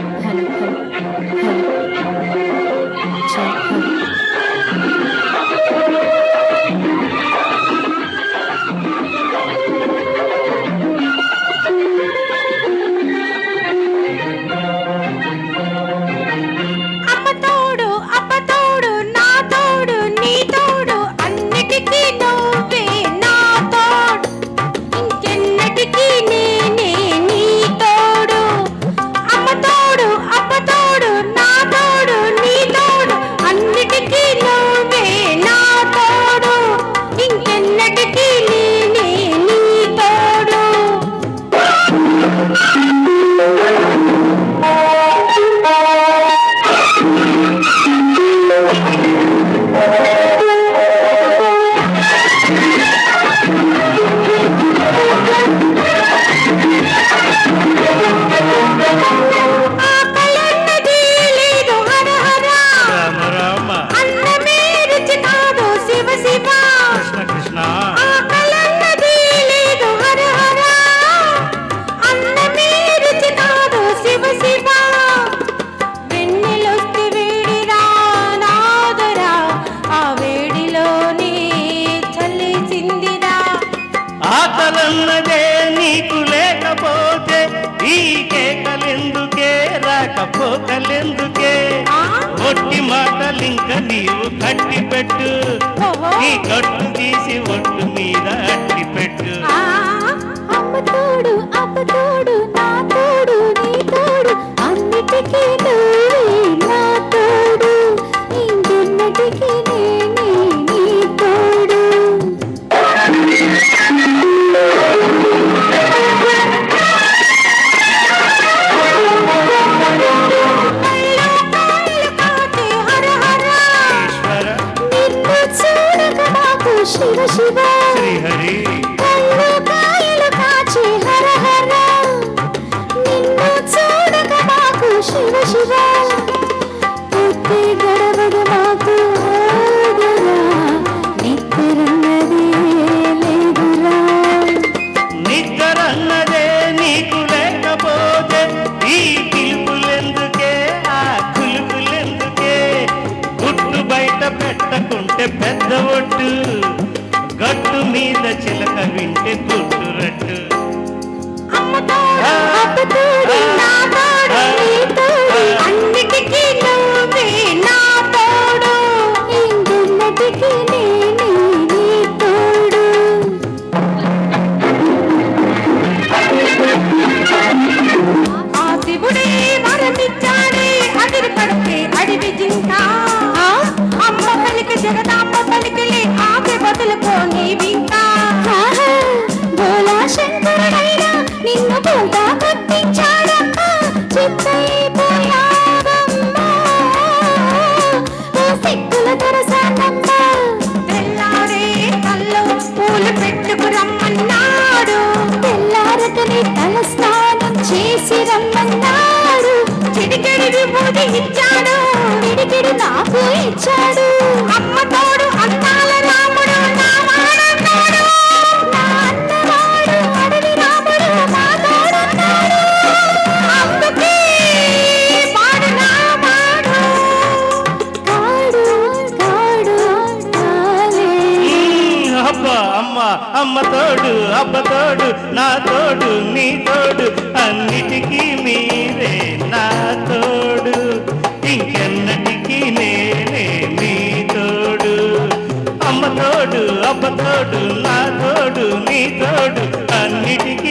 Hello hello hello hello. అమ్మ తోడు అప్ప తోడు నా తోడు నీ తోడు అన్నిటికీ నువ్వే నా తోడు ఇంకెన్నటికీ నేనే నీ తోడు. అమ్మ తోడు అప్ప తోడు నా తోడు నీ తోడు అన్నిటికీ నువ్వే నా తోడు ఇంకెన్నటికీ నేనే నీ తోడు. ఆకలన్నది లేదు హర హర రామ రామ అన్నమే రుచి కాదు శివ శివ. కృష్ణ కృష్ణ ఆకలన్నది లేదు హర హర అన్నమే రుచి కాదు శివ శివ. వెన్నెలొస్తే వేడిరా నాదరా ఆ వేడిలోనే చల్లేసిందిరా. ఆకలన్నదే నీకు లేకపోతే ఈ కేకలెందుకే రాకపోకలెందుకే ఒట్టి మాటలింక నీవు కట్టి పెట్టు ఓహో. ఈ కట్టు తీసి ఒట్టు మీద అట్టి పెట్టు. ఆ అమ్మ తోడు అప్ప తోడు నా తోడు నీ తోడు అన్నిటికీ నువ్వే నా తోడు ఇంకెన్నటికీ నేనే నీ తోడు. కళ్ళు కాచే హర హర ఈశ్వర నిన్ను చూడక నాకు శివ శివ. శ్రీహరి కళ్ళు కాయలు కాచే హర హర నిన్ను చూడక నాకు శివ శివ. పొత్తి గడవదు మాకు ఆగరా నిద్రన్నదే లేదురా. నిద్రన్నదే నీకు లేకపోతే ఈ పిలుపులెందుకే ఆ కులుపులెందుకే గుట్టు బయట పెట్టకుంటే పెద్ద ఒట్టు గట్టు మీద చిలక వింటే గుట్టు రట్టు. అమ్మ తోడు అప్ప తోడు నా తోడు నీ తోడు అన్నిటికీ నువ్వే నా తోడు ఇంకెన్నటికీ నేనే నీ తోడు. ఆ శివుడే వరమిచ్చాడే అదిరి పడితే అడివి జింక. అమ్మ పలికి జగదాంబ పలికిలే ఆమె బదులుకోని వింక. భోలా శంకరుడైనా నిన్ను బోల్తా కట్టించాడమ్మా చిత్తైపోయావమ్మా ఓ సిక్కుల దొరసానమ్మా. తెల్లారే కల్లో పూలు పెట్టుకు రమ్మన్నాడు తెల్లారకని తల స్నానం చేసి రమ్మన్నాడు. చిడికెడి విభూతి ఇచ్చాడు విడికిడి నాకు ఇచ్చాడు. అమ్మ తోడు అందాల రాముడు నా వాడన్నాడు నా అన్నవాడు అడవి రాముడు నా తోడన్నాడు. అందుకే వాడు నా వాడు కాడు కాడు కాలే. అబ్బ అమ్మ అమ్మ తోడు అబ్బ తోడు నా తోడు నీ తోడు అన్నిటికీ మీరే నా తోడు ఇంకెన్నటికీ నేనే నీ తోడు. అమ్మ తోడు అబ్బ తోడు నా తోడు నీ తోడు అన్నిటికీ